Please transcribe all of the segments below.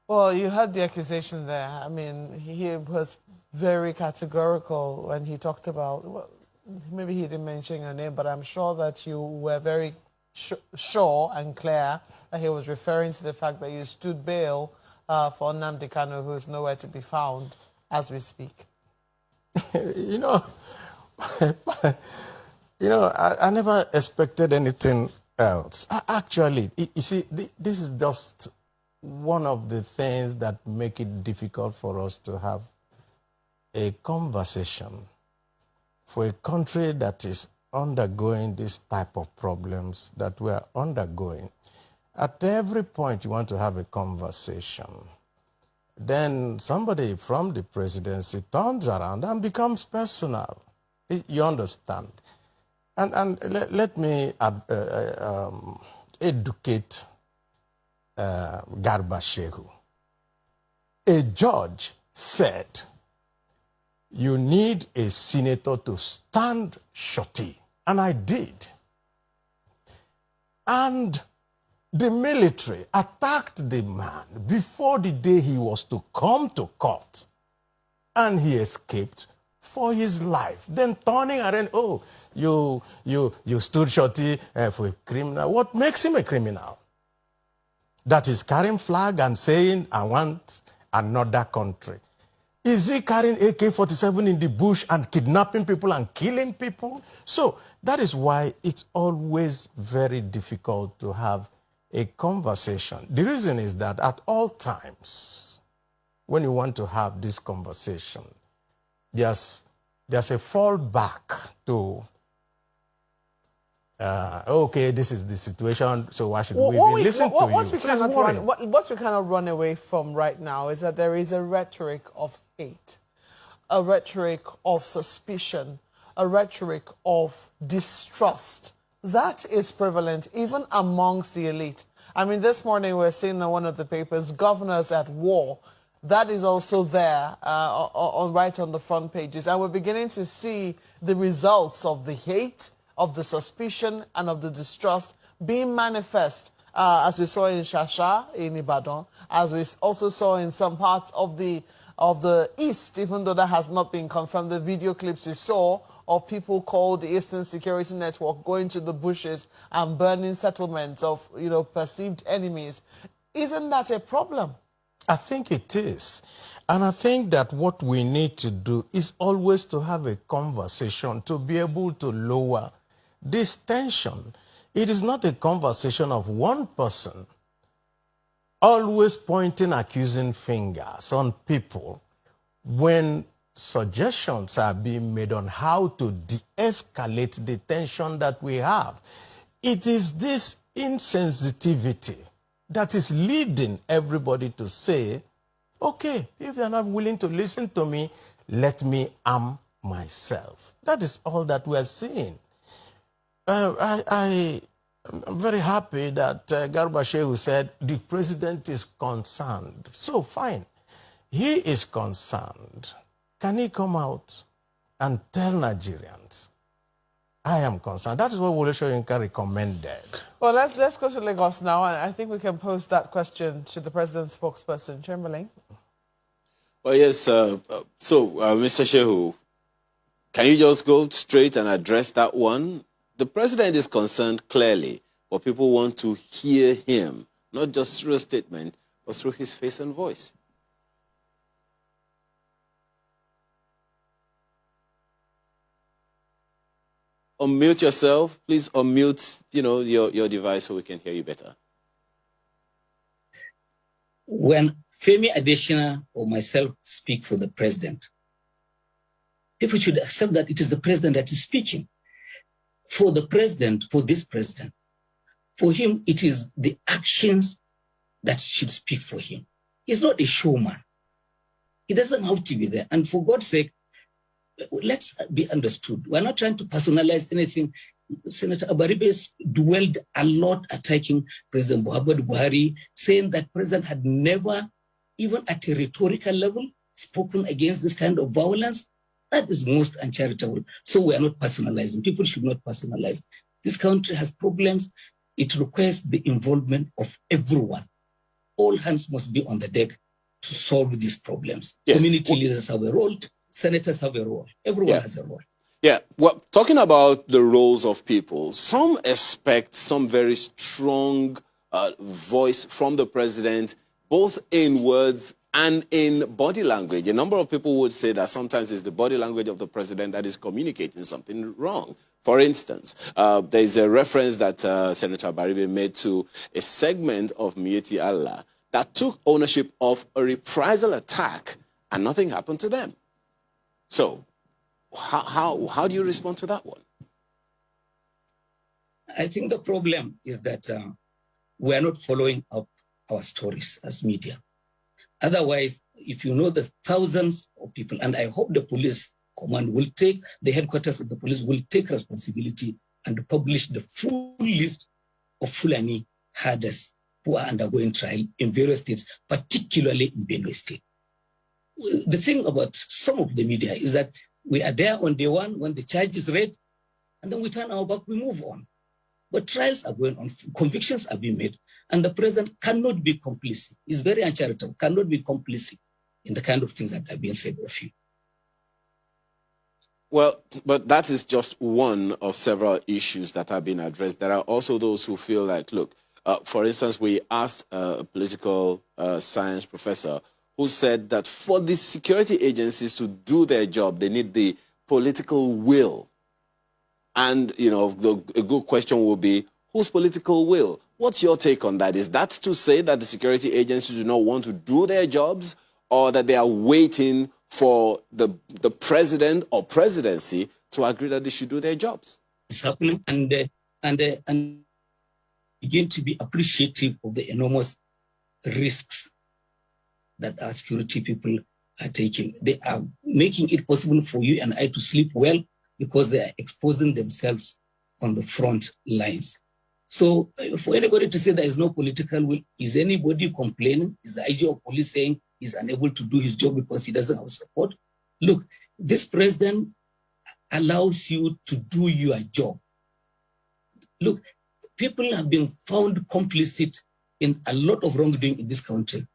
Well, you heard the accusation there. I mean, he was very categorical when he talked about, well, maybe he didn't mention your name, but I'm sure that you were very sure and clear that he was referring to the fact that you stood bail for Nnamdi Kanu, who is nowhere to be found as we speak. You know, I never expected anything else. Actually, you see, this is just one of the things that make it difficult for us to have a conversation for a country that is undergoing this type of problems that we are undergoing. At every point you want to have a conversation, then somebody from the presidency turns around and becomes personal. You understand? And let me educate Garba Shehu. A judge said, you need a senator to stand shorty. And I did. And the military attacked the man before the day he was to come to court. And he escaped for his life. Then turning around, oh, you stood shorty for a criminal. What makes him a criminal? That is carrying flag and saying, I want another country. Is he carrying AK-47 in the bush and kidnapping people and killing people? So that is why it's always very difficult to have a conversation. The reason is that at all times, when you want to have this conversation, there's a fallback to okay, this is the situation, so why should we listen to you? What we cannot run away from right now is that there is a rhetoric of hate, a rhetoric of suspicion, a rhetoric of distrust. That is prevalent even amongst the elite. I mean, this morning we're seeing in one of the papers, governors at war. That is also there right on the front pages. And we're beginning to see the results of the hate, of the suspicion, and of the distrust being manifest, as we saw in Shasha, in Ibadan, as we also saw in some parts of the East, even though that has not been confirmed. The video clips we saw of people called the Eastern Security Network going to the bushes and burning settlements of, perceived enemies. Isn't that a problem? I think it is. And I think that what we need to do is always to have a conversation to be able to lower this tension. It is not a conversation of one person always pointing accusing fingers on people when suggestions are being made on how to de-escalate the tension that we have. It is this insensitivity that is leading everybody to say, okay, if you're not willing to listen to me, let me arm myself. That is all that we're seeing. I'm very happy that Garba Shehu said the president is concerned. So fine, he is concerned. Can he come out and tell Nigerians, I am concerned? That is what Wole Soyinka recommended. Well, let's go to Lagos now, and I think we can pose that question to the president's spokesperson, Chamberlain. Well, yes, Mr. Shehu, can you just go straight and address that one? The president is concerned clearly, but people want to hear him, not just through a statement, but through his face and voice. Unmute yourself. Please unmute, your device so we can hear you better. When Femi Adesina or myself speak for the president, people should accept that it is the president that is speaking. For the president, for this president, for him, it is the actions that should speak for him. He's not a showman. He doesn't have to be there. And for God's sake, let's be understood. We're not trying to personalize anything. Senator Abaribe dwelled a lot attacking President Muhammadu Buhari, saying that president had never, even at a rhetorical level, spoken against this kind of violence. That is most uncharitable. So we are not personalizing. People should not personalize. This country has problems. It requires the involvement of everyone. all hands must be on the deck to solve these problems. Yes. Community leaders have a role, senators have a role, everyone has a role. Yeah, well, talking about the roles of people, some expect some very strong voice from the president, both in words and in body language. A number of people would say that sometimes it's the body language of the president that is communicating something wrong. For instance, there's a reference that Senator Abaribe made to a segment of Mieti Allah that took ownership of a reprisal attack and nothing happened to them. So, how do you respond to that one? I think the problem is that we are not following up our stories as media. Otherwise, if you know the thousands of people, and I hope the police command will take, the headquarters of the police will take responsibility and publish the full list of Fulani herders who are undergoing trial in various states, particularly in Benue State. The thing about some of the media is that we are there on day one when the charge is read, and then we turn our back, we move on. But trials are going on, convictions are being made, and the president cannot be complicit. It's very uncharitable, cannot be complicit in the kind of things that are being said of you. Well, but that is just one of several issues that have been addressed. There are also those who feel like, look, for instance, we asked a political science professor who said that for the security agencies to do their job, they need the political will. And, you know, a good question will be, whose political will? What's your take on that? Is that to say that the security agencies do not want to do their jobs, or that they are waiting for the president or presidency to agree that they should do their jobs? It's happening, and begin to be appreciative of the enormous risks that our security people are taking. They are making it possible for you and I to sleep well because they are exposing themselves on the front lines. So for anybody to say there is no political will, is anybody complaining? Is the IG of police saying he's unable to do his job because he doesn't have support? Look, this president allows you to do your job. Look, people have been found complicit in a lot of wrongdoing in this country.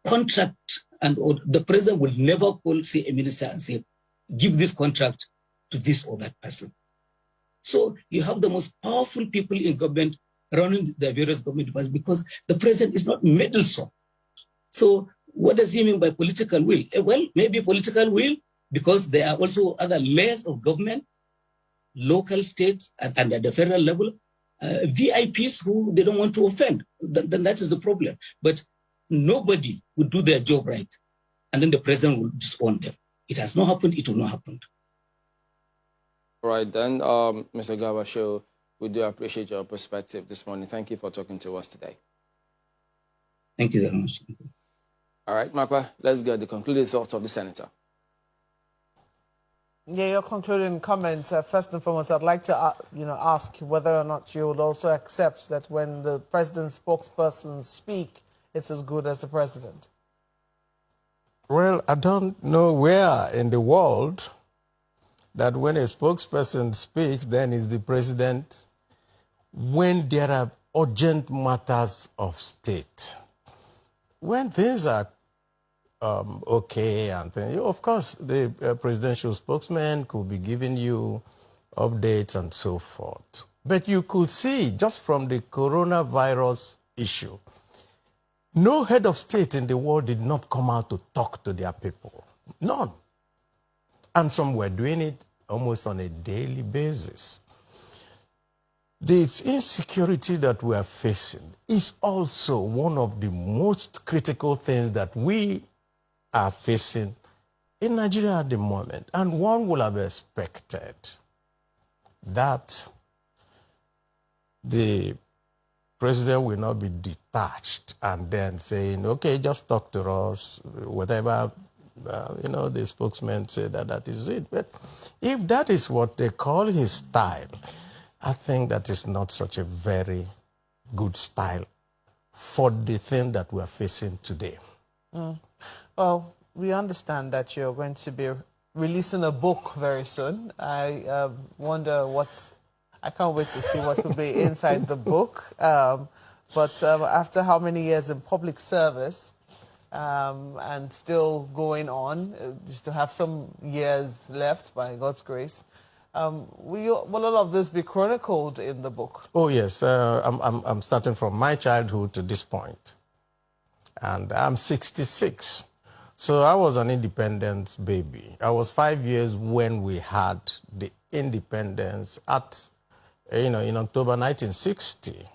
Contract, and the president will never call, say, a minister and say, give this contract to this or that person. So you have the most powerful people in government running the various government departments because the president is not meddlesome. So what does he mean by political will? Well, maybe political will because there are also other layers of government, local, states, and at the federal level, VIPs who they don't want to offend. Then that is the problem. But nobody would do their job right, and then the president will disown them. It has not happened, it will not happen. All right, then, Mr. Garba, Shehu, we do appreciate your perspective this morning. Thank you for talking to us today. Thank you very much. All right, Makwa, let's get the concluded thoughts of the senator. Yeah, your concluding comments. First and foremost, I'd like to ask you whether or not you would also accept that when the president's spokespersons speak, it's as good as the president. Well, I don't know where in the world that when a spokesperson speaks, then is the president when there are urgent matters of state. When things are okay, and things, of course, the presidential spokesman could be giving you updates and so forth. But you could see just from the coronavirus issue, no head of state in the world did not come out to talk to their people. None. And some were doing it almost on a daily basis. The insecurity that we are facing is also one of the most critical things that we are facing in Nigeria at the moment. And one would have expected that the president will not be detached and then saying, okay, just talk to us, whatever, the spokesman said that is it. But if that is what they call his style, I think that is not such a very good style for the thing that we are facing today. Well, we understand that you're going to be releasing a book very soon. I can't wait to see what will be inside the book. But after how many years in public service and still going on, just to have some years left by God's grace, will all of this be chronicled in the book? Oh, yes. I'm starting from my childhood to this point. And I'm 66. So I was an independent baby. I was 5 years when we had the independence at, in October 1960.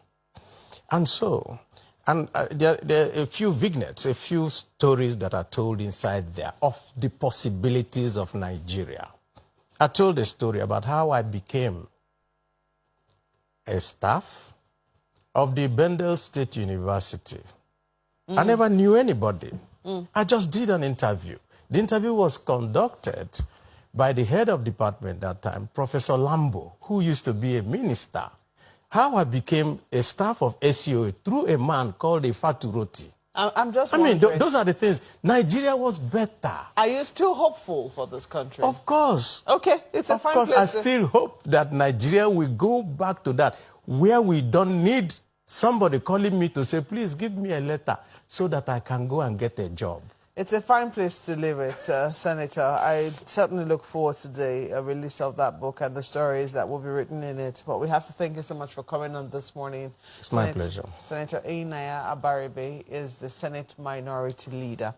And so, there are a few vignettes, a few stories that are told inside there of the possibilities of Nigeria. I told a story about how I became a staff of the Bendel State University. I never knew anybody. I just did an interview. The interview was conducted by the head of department at that time, Professor Lambo, who used to be a minister. How I became a staff of SEO through a man called a Faturoti. I'm just I mean, wondering, those are the things. Nigeria was better. are you still hopeful for this country? Of course. Okay, it's a fine place. Of course, I still hope that Nigeria will go back to that, where we don't need somebody calling me to say, please give me a letter so that I can go and get a job. It's a fine place to live it, Senator. I certainly look forward to the release of that book and the stories that will be written in it. But we have to thank you so much for coming on this morning. It's my pleasure. Senator Einaya Abaribe is the Senate Minority Leader.